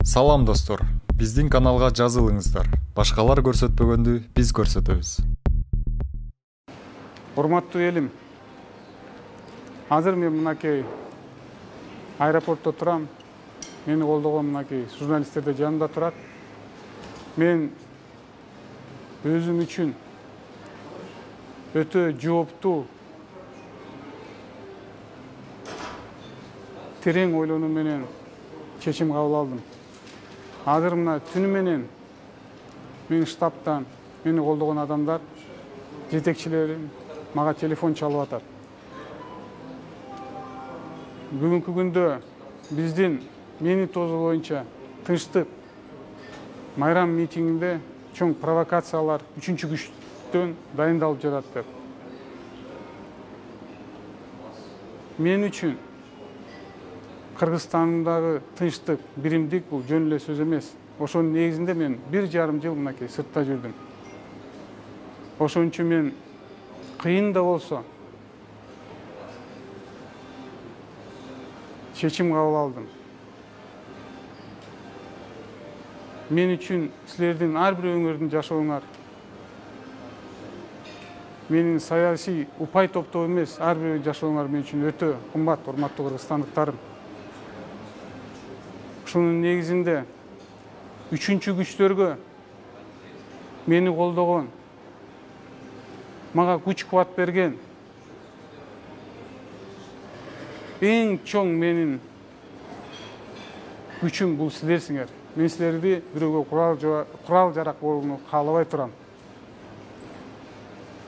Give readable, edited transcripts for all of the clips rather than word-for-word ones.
Салам достор, биздин каналга жазылыңыздар. Башкалар көрсөтпөгөндү биз көрсөтөбүз. Урматтуу элим, азыр мен мынакей аэропортто турам. Мени колдогон мынакей журналисттер да жанымда турат. Мен өзүм үчүн өтө жооптуу, терең ойлонуу менен чечим кабыл алдым. Азыр мына түнү менен мен штабтан мени колдогон адамдар, жетекчилерим мага телефон чалып атат. Бүгүнкү күндө биздин мени тозу боюнча тынчтык майрам митингинде чоң провокациялар үчүнчү күчтөн дайындалып жатат деп. Мен үчүн Кыргызстандагы тынчтык, биримдик бул жөн эле сөз эмес. Ошонун негизинде мен 1,5 жыл мынакей сыртта жүрдүм. Ошон үчүн мен кыйын да болсо чечим кабыл алдым. Мен үчүн силердин ар бирөөңөрдүн жашооңар менин саясий упай топтоо эмес, ар бирөө жашооңар мен үчүн өтө кымбат, урматтуу кыргызстандыктарым. Ошонун негизинде үчүнчү күчтөргө мени колдогон, мага күч кубат берген эң чоң менин күчүм бул силерсиңер. Мен силерди бирөөгө курал жарак болууну каалабай турам.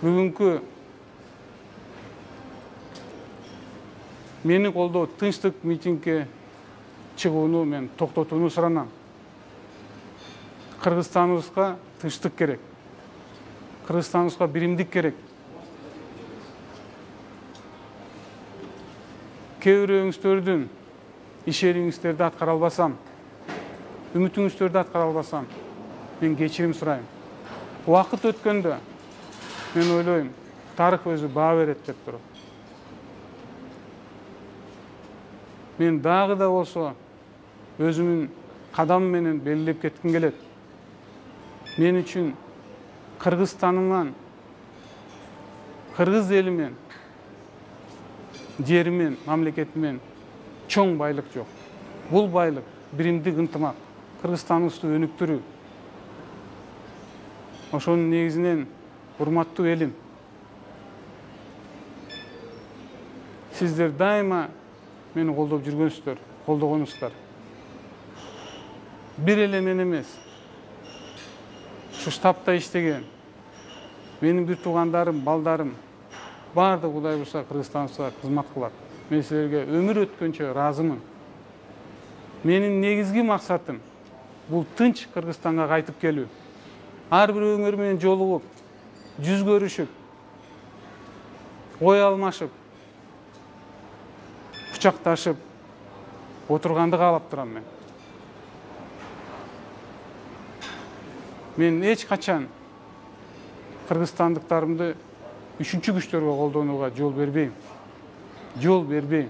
Бүгүнкү мени колдоо тынчтык митингге чыгууну мен токтотууну суранам. Кыргызстаныбызга тынчтык керек. Кыргызстаныбызга биримдик керек. Кээ бирөөңүздөрдүн ишенимиңиздерди аткара албасам, үмүтүңүздөрдү аткара албасам, мен кечирим сурайм. Убакыт өткөндө мен ойлойм, тарых өзү баа берет деп туруп. Мен дагы да болсо өзүмүн кадам менен белгилеп кетким келет. Мен үчүн Кыргызстаныман, кыргыз элимен, жеримен, мамлекетимен чоң байлык жок. Бул байлык биримдик, ынтымак, Кыргызстаныбызды өнүктүрүү. Ошонун негизинен, урматтуу элим, сиздер дайыма мени колдоп жүргөнсүздөр, колдогонсуздар. Бир эле мен эмес, ушу штабта иштеген менин бир туугандарым, балдарым баардыгы Кудай буйрса Кыргызстаныбызга кызмат кылат. Мен силерге өмүр өткөнчө ыраазымын. Менин негизги максатым бул тынч Кыргызстанга кайтып келүү. Ар бирөөңөр менен жолугуп, жүз көрүшүп, ой алмашып, кучакташып отурганды каалап турам мен. Мен эч качан кыргызстандыктарымды үчүнчү күчтөргө колдонууга жол бербейм. Жол бербейм.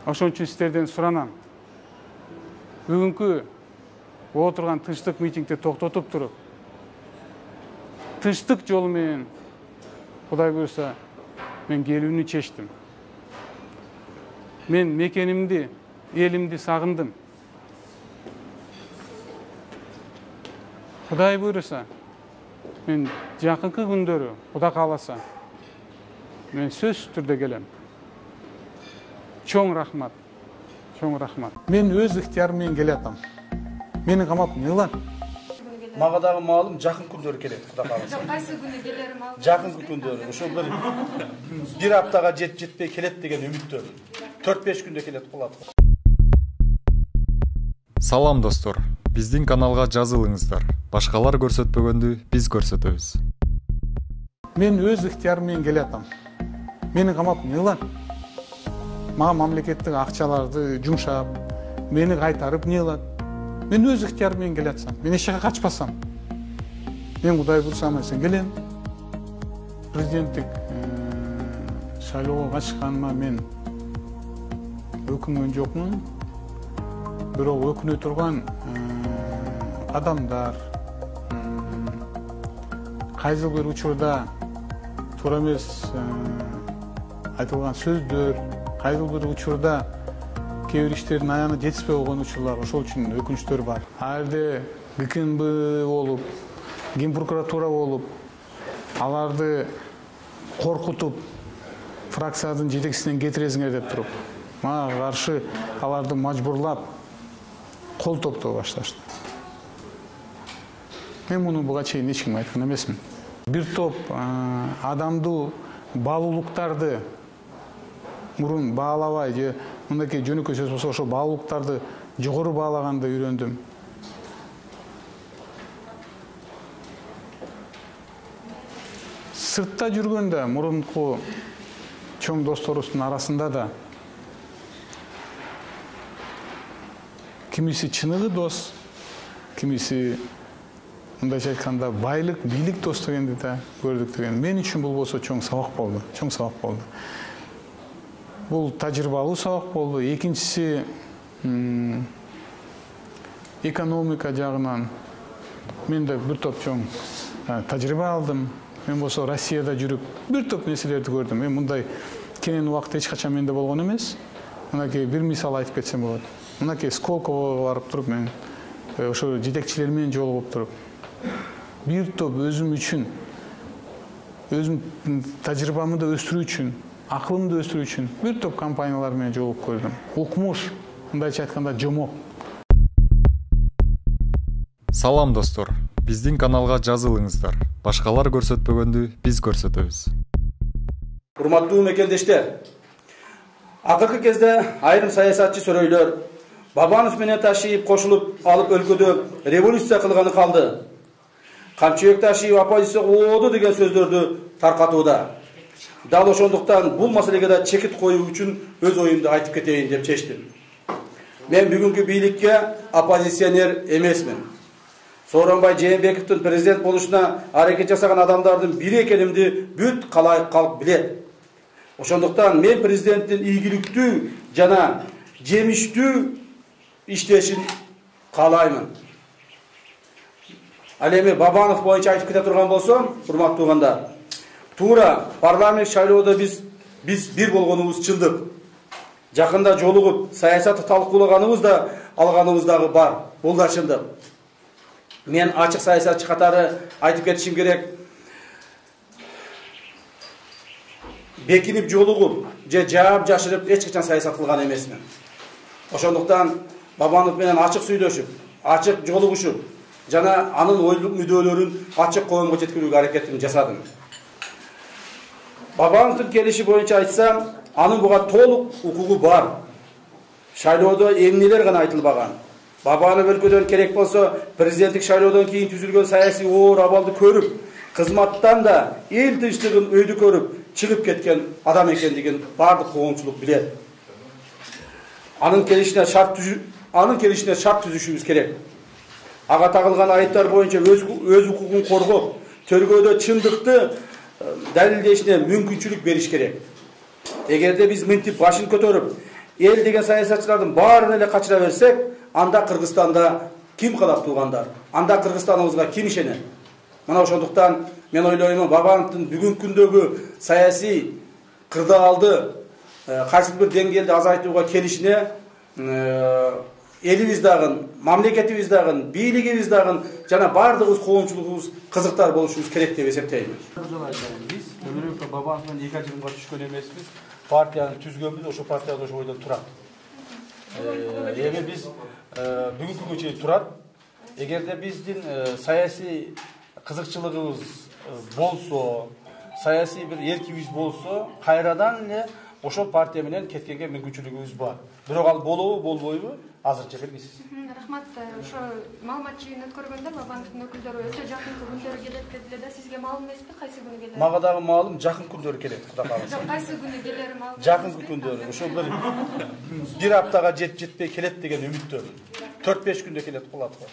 Ошон үчүн сиздерден суранам. Бүгүнкү отурган тынчтык митингди токтотуп туруп, тынчтык жолу менен Кудай буйрса мен келүүнү чечтим. Мен мекенимди, элимди сагындым. Кудай буйрса мен жакынкы күндөрү, Кудай кааласа, мен сөзсүз түрдө келем. Чоң рахмат, чоң рахмат. Мен өз ыктыярым менен келатам. Мени камап эмне кылат? Мага дагы маалым жакын күндөрү келет, Кудай кааласа. Жок, кайсы күнү келерим ал? Жакынкы күндөрү, ошо бир аптага жетпей келет деген үмүттөмүн. 4-5 күндө келет болот. Салам достор, биздин каналга жазылыңыздар. Башкалар көрсөтпөгөндү биз көрсөтөбүз. Мен өз ыктыярым менен келатам. Мени камап эмне кылат? Мага мамлекеттик акчаларды жумшап, мени кайтарып эмне кылат? Мен өз ыктыярым менен келатсам, мен эч жака качпасам, мен Кудай буйрса сен келем. Президенттик шайлоого катышканыма мен өкүнгөн жокмун. бирок өкүнө турган адамдар кайсы бир учурда туура эмес айтылган сөздөр, кайсы бир учурда кээ бир иштердин аягына жетишпей койгон учурлар, ошол үчүн өкүнүчтөр бар. Ал жерде ГКНБ болуп, Ген прокуратура болуп, аларды коркутуп, фракциянын жетекчисинен кетиресиңер деп туруп, мага каршы аларды мажбурлап кол топтоо башташты. Мен муну буга чейин эч кимге айткан эмесмин. Бир топ адамдуу баалуулуктарды мурун баалабай же мындайкей жөнөкөй сөз болсо ошол баалуулуктарды жогору баалаганды үйрөндүм. Сыртта жүргөндө мурунку чоң досторубуздун арасында да кимиси чыныгы дос, кимиси мындайча айтканда байлык, бийлик дос дегенди да көрдүк деген. Мен үчүн бул болсо чоң сабак болду, чоң сабак болду. Бул тажрыйбалуу сабак болду. Экинчиси экономика жагынан мен да бир топ чоң тажрыйба алдым. Мен болсо Россияда жүрүп бир топ нерселерди көрдүм. Мен мындай кенен убакыт эч качан менде болгон эмес. Мынакей бир мисал айтып кетсем болот. Мынакей Сколково барып туруп мен ошо жетекчилер менен жолугуп туруп бир топ өзүм үчүн, өзүм тажрыйбамды да өстүрүү үчүн, акылымды өстүрүү үчүн бир топ компаниялар менен жолугуп көрдүм. Укмуш, мындайча айтканда жомок. Салам достор, биздин каналга жазылыңыздар. Башкалар көрсөтпөгөндү биз көрсөтөбүз. Урматтуу мекендештер, акыркы кезде айрым саясатчы сөрөйлөр Бабанов менен Ташиев кошулуп алып өлкөдө революция кылганы калды. Камчыбек Ташиев оппозицияга ооду деген сөздөрдү таркатууда. Дал ошондуктан бул маселеге да чекит коюу үчүн өз оюмду айтып кетейин деп чечтим. Мен бүгүнкү бийликке оппозиционер эмесмин. Сооронбай Жээнбековдун президент болушуна аракет жасаган адамдардын бири экенимди бүт калк билет. Ошондуктан мен президенттин ийгиликтүү жана жемиштүү иштешин каалаймын. Ал эми Бабанов боюнча айтып кете турган болсом, урматтуу угандар, туура парламент шайлоодо биз бир болгонубуз чындык. Жакында жолугуп саясатты талкуулаганыбыз да алганыбыз дагы бар. Бул да чындык. Мен ачык саясатчы катары айтып кетишим керек. Бекинип жолугуп же жаап жашырып эч качан саясат кылган эмесмин. Ошондуктан Бабанов менен ачык сүйлөшүп, ачык жолугушуп, жана анын ой мүдөлөрүн ачык коомго жеткирүүгө аракетин жасадым. Бабановдун келиши боюнча айтсам, анын буга толук укугу бар. Шайлоодо эмнелер гана айтылбаган. Бабанов өлкөдөн керек болсо президенттик шайлоодон кийин түзүлгөн саясий оор абалды көрүп, кызматтан да эл тынчтыгын өйдү көрүп чыгып кеткен адам экендигин бардык коомчулук билет. Анын келишине шарт түзүшүбүз керек. Ага тагылган айыптар боюнча өз укугун коргоп, тергөөдө чындыкты далилдешине мүмкүнчүлүк бериш керек. Эгерде биз мынтип башын көтөрүп, эл деген саясатчылардын баарын эле качыра берсек, анда Кыргызстанда ким калат туугандар? Анда Кыргызстаныбызга ким ишенет? Мына ошондуктан мен ойлоймун, Бабановдун бүгүнкү күндөгү саясий кырдаалды кайсы бир деңгээлде азайтууга келишине элибиз дагы, мамлекетибиз дагы, бийлигибиз дагы жана бардыгыбыз коомчулугубуз кызыктар болушубуз керек деп эсептейм. Биз өмүрүбүздө Бабанов менен эки ажырымга түшкөн эмеспиз. Партияны түзгөнбүз, ошо партияда ошо бойдон турат. Эми биз бүгүнкү күнгө чейин турат. Эгерде биздин саясий кызыкчылыгыбыз болсо, саясий бир эркибиз болсо, кайрадан эле ошол партия менен кеткенге мүмкүнчүлүгүбүз бар. Бирок ал болобу, болбойбу? Азырча белгисиз. Рахмат. Ошо маалымат жыйын өткөргөндө Бабановдун өкүлдөрү өтө жакын күндөрү келет дедилер да, сизге маалым эмеспи? Кайсы күнү келет? Мага дагы маалым, жакын күндөрү келет, Кудай кааласа. Кайсы күнү келери маалым? Жакын күндөрү. Ошо бир аптага жетпей келет деген үмүттөмүн. 4-5 күндө келет болот го.